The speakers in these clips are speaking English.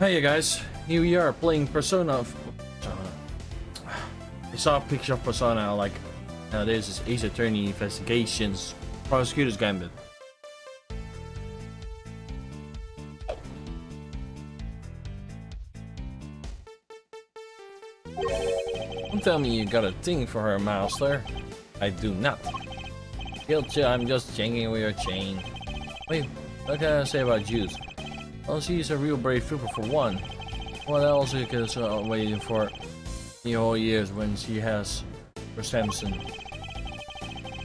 Hey guys, here we are playing Persona. I saw a picture of Persona, like, this is Ace Attorney Investigations, Prosecutor's Gambit. Don't tell me you got a thing for her, Master. I do not. Guilty, I'm just jangling with your chain. Wait, what can I say about Juice? Well, she's a real brave trooper for one. What else is waiting for the whole years when she has for Samson?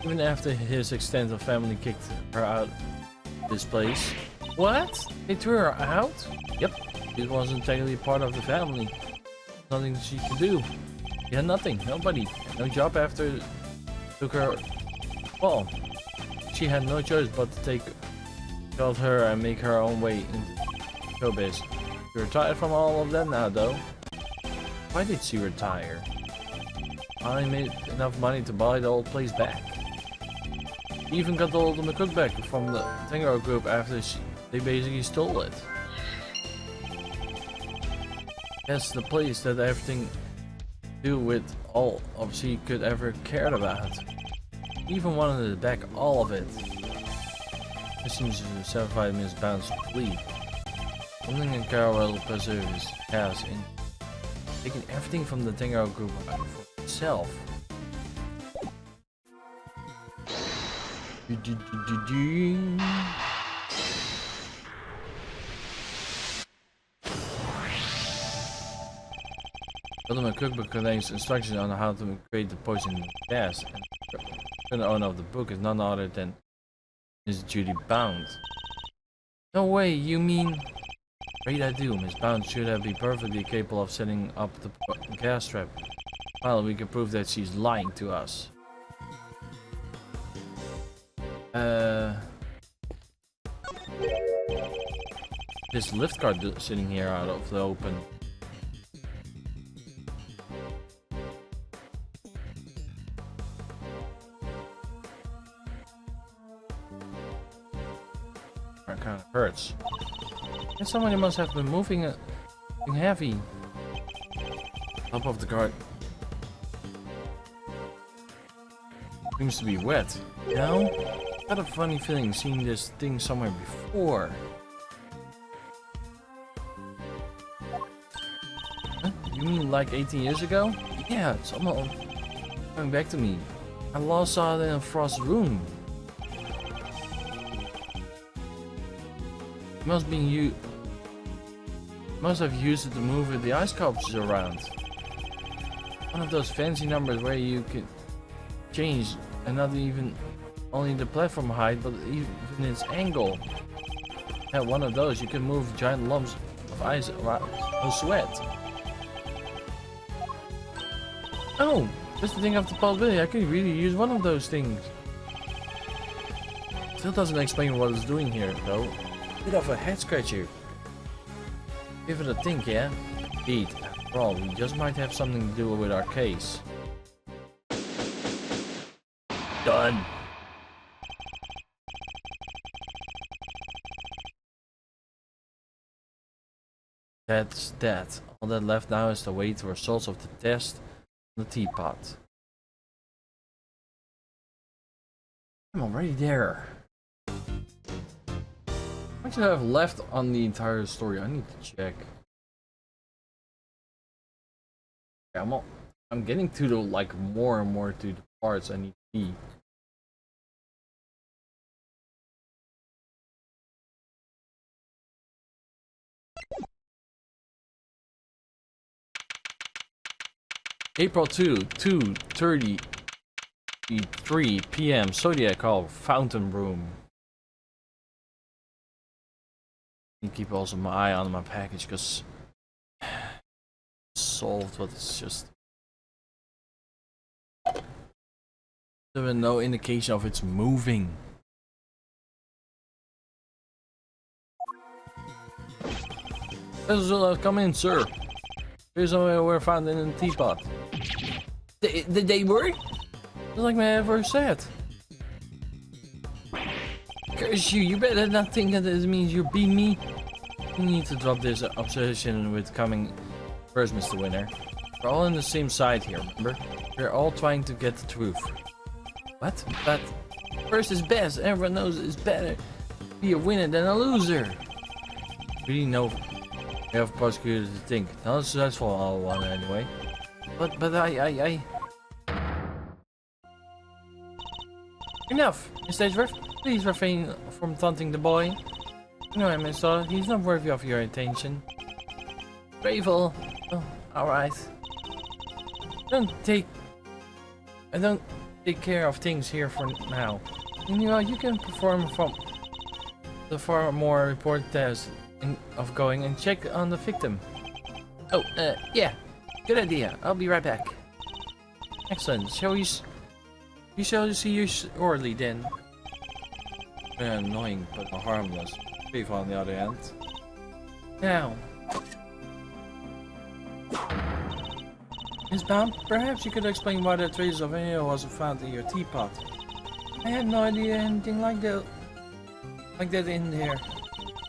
Even after his extended family kicked her out of this place. What? They threw her out? Yep. She wasn't technically part of the family. Nothing she could do. She had nothing. Nobody. No job after took her. Well, she had no choice but to take her and make her own way into showbiz. She retired from all of that now, though. Why did she retire? I made enough money to buy the old place back. She even got the ultimate cookback from the Tango group after they basically stole it. That's the place that everything to do with all of she could ever cared about. Even wanted to back all of it. This seems to satisfy Miss Bounce plea. Something in Carol will preserve his past in taking everything from the Tango group for itself. Ultimate cookbook contains instructions on how to create the poison gas, and the owner of the book is none other than Miss Judy Bound. No way, you mean? Great I do. Miss Bound should have been perfectly capable of setting up the gas trap. Well, we can prove that she's lying to us. This lift card sitting here out of the open. That kind of hurts. And somebody must have been moving heavy. Top of the cart seems to be wet. You know? I had a funny feeling seeing this thing somewhere before. Huh? You mean like 18 years ago? Yeah, it's almost coming back to me. I last saw it in Frost's room. It must be you. Must have used it to move the ice sculptures around. One of those fancy numbers where you can change and not even only the platform height but even its angle. Yeah, one of those you can move giant lumps of ice around no sweat. Oh, just to think of the possibility, I could really use one of those things. Still doesn't explain what it's doing here though. Bit of a head scratcher. Give it a think, yeah? Indeed, after all, we just might have something to do with our case. Done. That's that. All that left now is to wait the results of the test on the teapot. I'm already there. What should I have left on the entire story? I need to check. Yeah, I'm getting to the like more and more to the parts I need to see. April 2, 2:33 p.m. Zodiac Hall, Fountain Room. I keep also my eye on my package because it's solved, but it's just there's no indication of it's moving. Come in, sir. Here's somewhere we're found in a teapot. Did they work? Just like my ever said. Curse you, you better not think that this means you beat me. You need to drop this obsession with coming first, Mr. Winner. We're all on the same side here, remember? We're all trying to get the truth. What? But first is best. Everyone knows it's better to be a winner than a loser. Really know we have Prosecutor to think. Not successful all one anyway. But I... Enough! Mr. Edgeworth, please refrain from taunting the boy. You know him, Mr. He's not worthy of your attention. Gravel. Oh, alright. I don't take care of things here for now. You know, you can perform from the far more important task of going and check on the victim. Oh, yeah. Good idea. I'll be right back. Excellent. We shall see you shortly then. Annoying, but harmless. Gravel on the other hand. Now. Miss Baum, perhaps you could explain why the traces of ale was found in your teapot. I had no idea anything like that in there.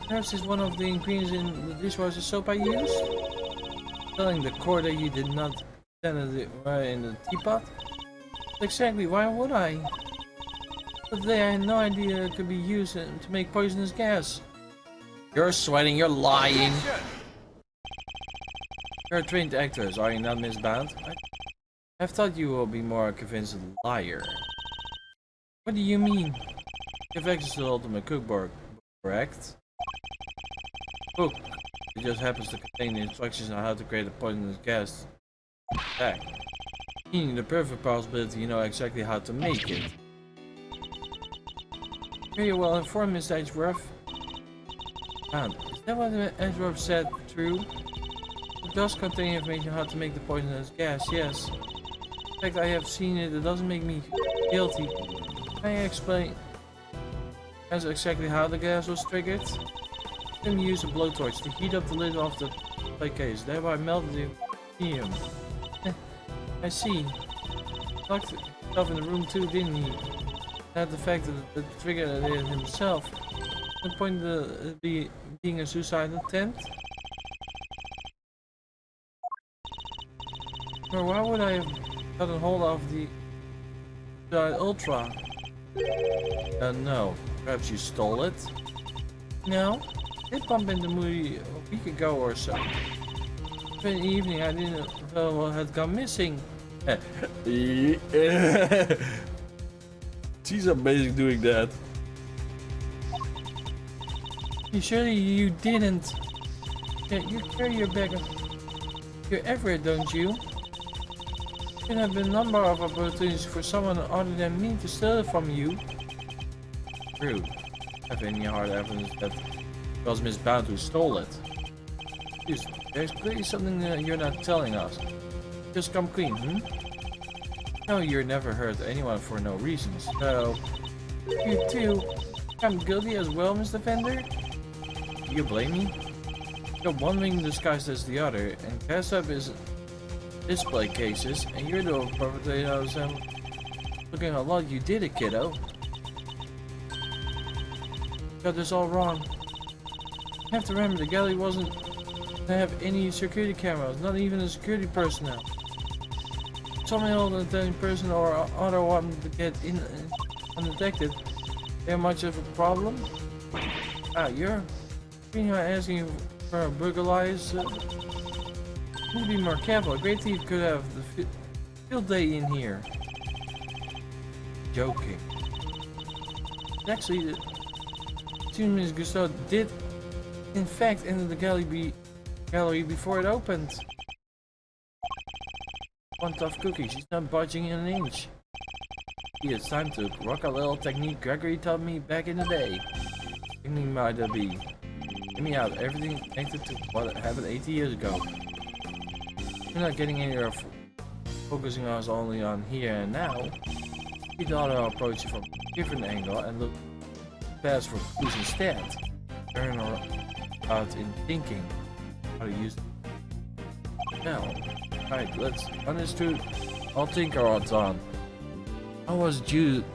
Perhaps it's one of the ingredients in the dishwasher soap I used? Telling the court that you did not send it in the teapot? Exactly, why would I? But they had no idea it could be used to make poisonous gas. You're sweating, you're lying. You're a trained actress, are you not, Miss Bound? I've thought you will be more convinced liar. What do you mean? Convex is the ultimate cookbook, correct? Book. It just happens to contain the instructions on how to create a poisonous gas. Back. Meaning the perfect possibility you know exactly how to make it. Very well informed, Miss Edgeworth. Is that what Edgeworth said true? It does contain information on how to make the poisonous gas, yes. In fact, I have seen it. It doesn't make me guilty. Can I explain exactly how the gas was triggered? Then we used a blowtorch to heat up the lid of the display case, thereby melted the helium. I see. Locked himself in the room too, didn't he? Had the fact that the trigger it himself. The point of being a suicide attempt? Or why would I have gotten hold of the Ultra? No. Perhaps you stole it? No. I did bump into the movie a week ago or so. In the evening I didn't know what had gone missing. She's amazing doing that. Surely you didn't. Yeah, you carry your bag of your Everett, don't you? There have been a number of opportunities for someone other than me to steal it from you. True. Have any hard evidence that it was Miss Bound who stole it? There's clearly something that you're not telling us. Just come clean, No, you're never hurt anyone for no reason, so... You too. I'm guilty as well, Mr. Fender? Do you blame me? You're one wing disguised as the other, and cast up is display cases, and you're the perpetrator of them. Looking a lot, you did it, kiddo. Got this all wrong. You have to remember, the galley wasn't to have any security cameras, not even a security personnel. Some ill-intended person or other one to get in undetected. They're much of a problem? You're asking for a burglarize? Need to be more careful. A great thief could have the field day in here. Joking. Actually, Ms. Gusteau did, in fact, enter the gallery before it opened. One tough cookie. She's not budging an inch. It's time to rock a little technique Gregory taught me back in the day. Technique might be. Get me out. Everything connected to what happened 80 years ago. You're not getting anywhere focusing us only on here and now. We thought I'll approach it from a different angle and look past for clues instead. Turn out in thinking how to use it. Now, right, let's understood. I'll think our odds on. How was Jude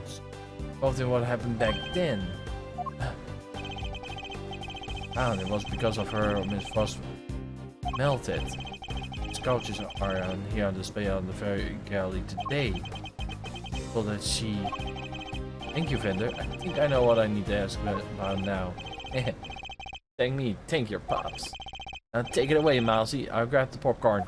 involved in what happened back then? And it was because of her Miss Frost melted. Sculptures are here on display on the Fairy Gallery today. So that she... Thank you, vendor. I think I know what I need to ask about now. Thank me, thank your pops. Now take it away, Mousy. I'll grab the popcorn.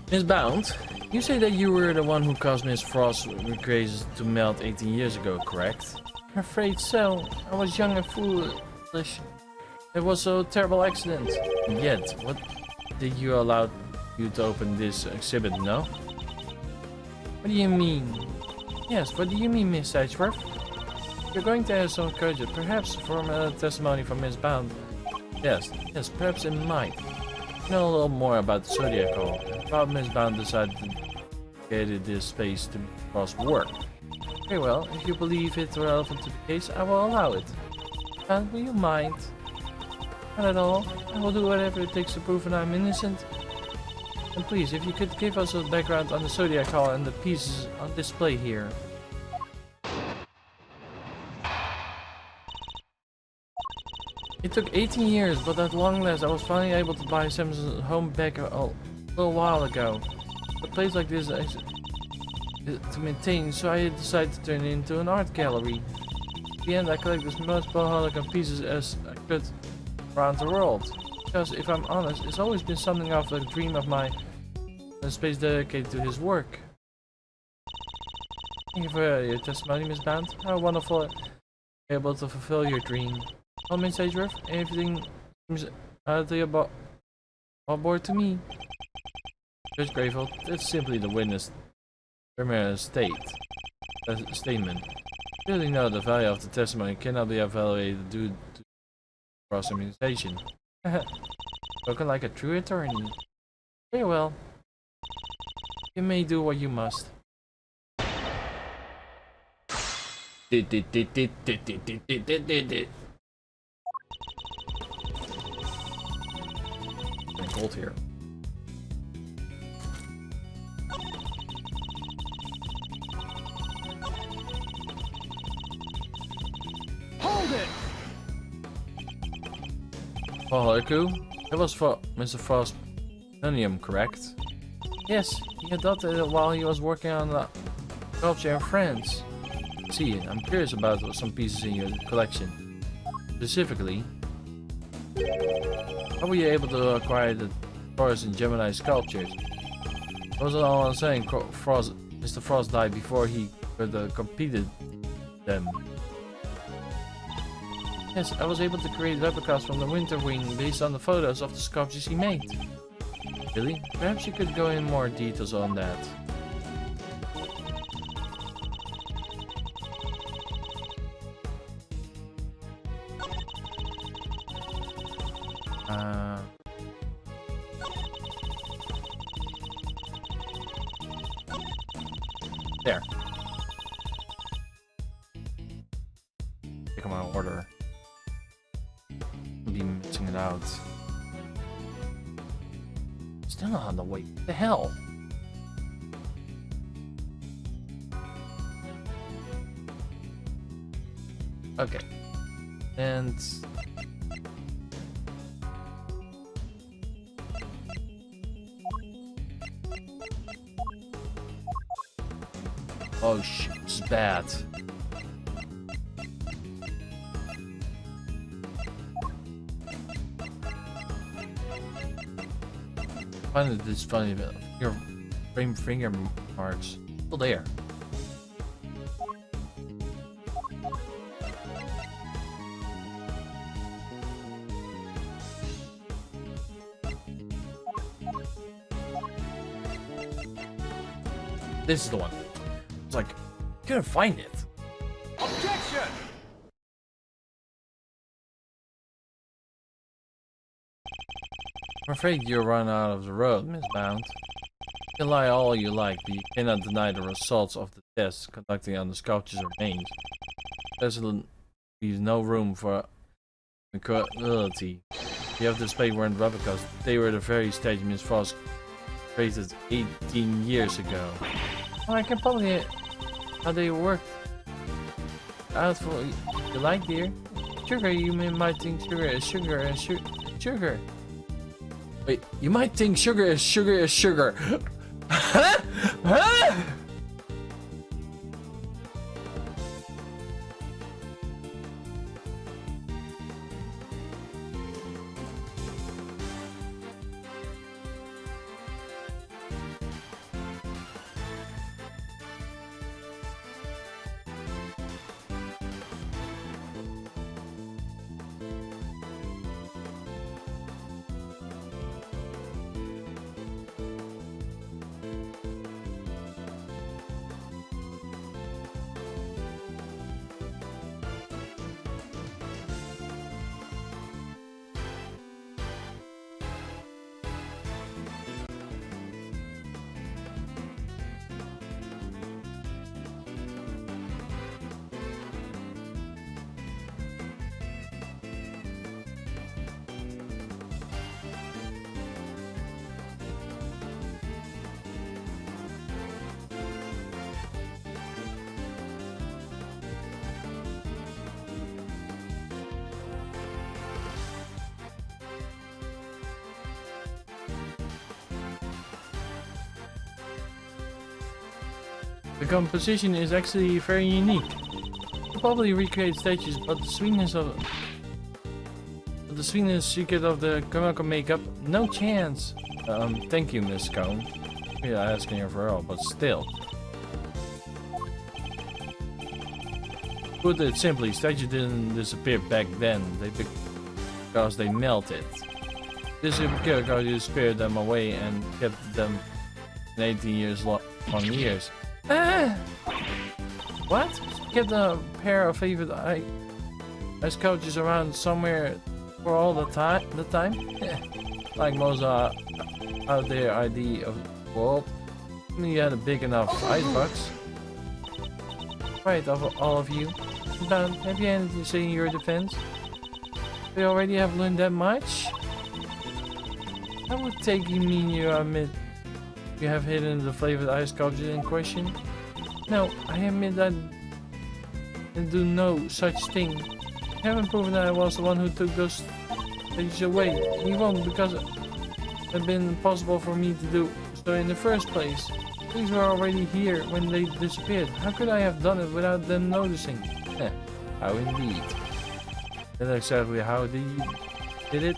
Miss Bound, you say that you were the one who caused Miss Frost's craze to melt 18 years ago, correct? I'm afraid so. I was young and foolish. It was a terrible accident. And yet, what did you allow you to open this exhibit, no? What do you mean? Yes, what do you mean, Miss Edgeworth? You're going to have some courage, perhaps from a testimony from Miss Bound. Yes, perhaps it might. Know a little more about the Zodiac Hall. How Miss Bound decided to create this space to cross work. Very well, if you believe it relevant to the case, I will allow it. And will you mind? Not at all. I will do whatever it takes to prove that I'm innocent. And please, if you could give us a background on the Zodiac Hall and the pieces on display here. It took 18 years, but at long last I was finally able to buy Sam's home back a little while ago. A place like this to maintain, so I decided to turn it into an art gallery. In the end, I collected as much Hologram pieces as I could around the world. Because, if I'm honest, it's always been something of a dream of mine, a space dedicated to his work. Thank you for your testimony, Miss Bound. How wonderful able to fulfill your dream. Well, Miss Edgeworth, everything seems about board to me. Just grateful. That's simply the witness statement. Clearly know the value of the testimony cannot be evaluated due to cross-immunization. Spoken like a true attorney. Very well. You may do what you must. Gold here. Hold it! Oh, Haku, that was for Mr. Frost Nonium, correct? Yes, he adopted it while he was working on the sculpture in France. See, I'm curious about some pieces in your collection. Specifically, how were you able to acquire the Taurus and Gemini sculptures? That was all I'm saying. Mr. Frost died before he could completed them. Yes, I was able to create replicas from the Winter Wing based on the photos of the sculptures he made. Really? Perhaps you could go in more details on that. There. Take my order. I'll be mixing it out. Still not on the way. What the hell? Okay. And oh shit, this is bad. I find this funny, but your finger marks still there. This is the one. It's like, couldn't find it. Objection! I'm afraid you're run out of the road, Miss Bound. You can lie all you like, but you cannot deny the results of the tests conducted on the sculptures remains. There's no room for incredulity. You have displayed weren't replicas. They were the very stage Miss Frost created 18 years ago. Well, I can probably how they work out for you like, dear. Sugar, you might think sugar is sugar and sugar. Wait, you might think sugar is sugar. Huh? Huh? The composition is actually very unique. You probably recreate stages, but the sweetness you get of the chemical makeup, no chance. Thank you, Miss Cone. Yeah, asking her for help, but still. Put it simply, statues didn't disappear back then. Because they melted. Disappeared because you spared them away and kept them in 18 years long years. What? Kept a pair of favorite ice coaches around somewhere for all the time? Like most out there idea of the world. I mean, you had a big enough icebox. Right, of all of you. But have you anything to say in your defense? We already have learned that much? I would take you mean you admit you have hidden the flavored ice sculpture in question? No, I admit that I do no such thing. You haven't proven that I was the one who took those things away. You won't, because it had been impossible for me to do so in the first place. Things were already here when they disappeared. How could I have done it without them noticing? How indeed. That's exactly how you did it.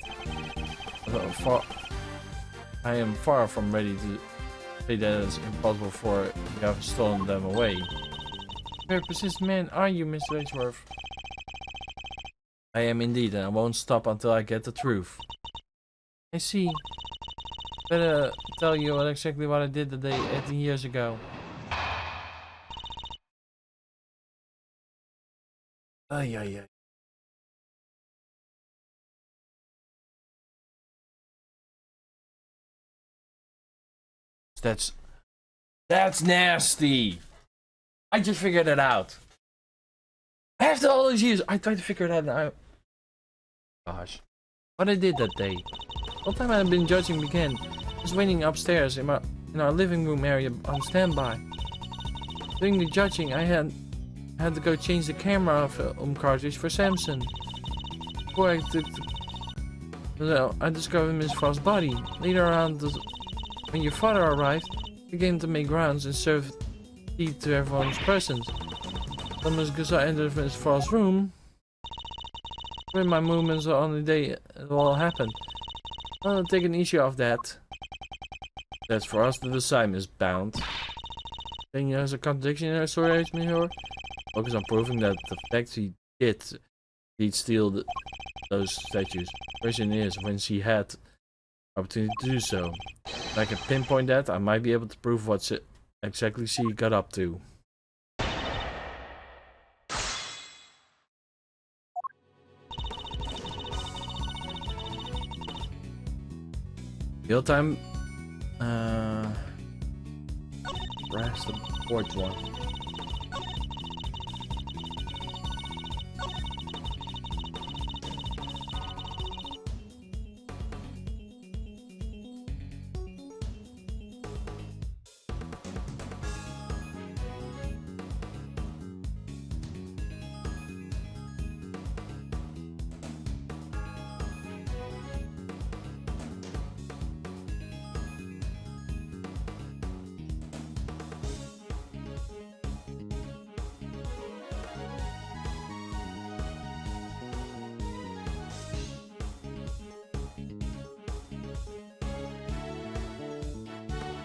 I am far from ready to say that it's impossible for you have stolen them away. Very persistent man are you, Mr. Edgeworth? I am indeed, and I won't stop until I get the truth. I see. Better tell you exactly what I did the day 18 years ago. Ay, ay, ay. That's nasty. I just figured it out. After all these years, I tried to figure that out. Gosh, what I did that day. What time I had been judging began. I was waiting upstairs in our living room area on standby. During the judging, I had to go change the camera film cartridge for Samson. Before I discovered Miss Frost's body. Later on, when your father arrived, he began to make rounds and serve tea to everyone's present. When Miss Gaza entered Miss Frost's room, with my movements on the day it all happened. I'll take an issue of that. That's for us to decide, Miss Bound. Saying there's a contradiction in her story, Miss Focus on proving that the fact she did steal those statues. The question is when she had opportunity to do so. If I can pinpoint that, I might be able to prove what exactly she got up to. Build time. Press the fourth one.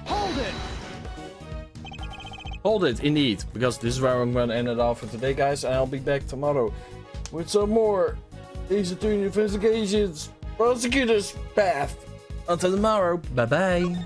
Hold it! Hold it, indeed, because this is where I'm going to end it off for today, guys, and I'll be back tomorrow with some more Ace Attorney investigations, Prosecutor's Path. Until tomorrow, bye bye.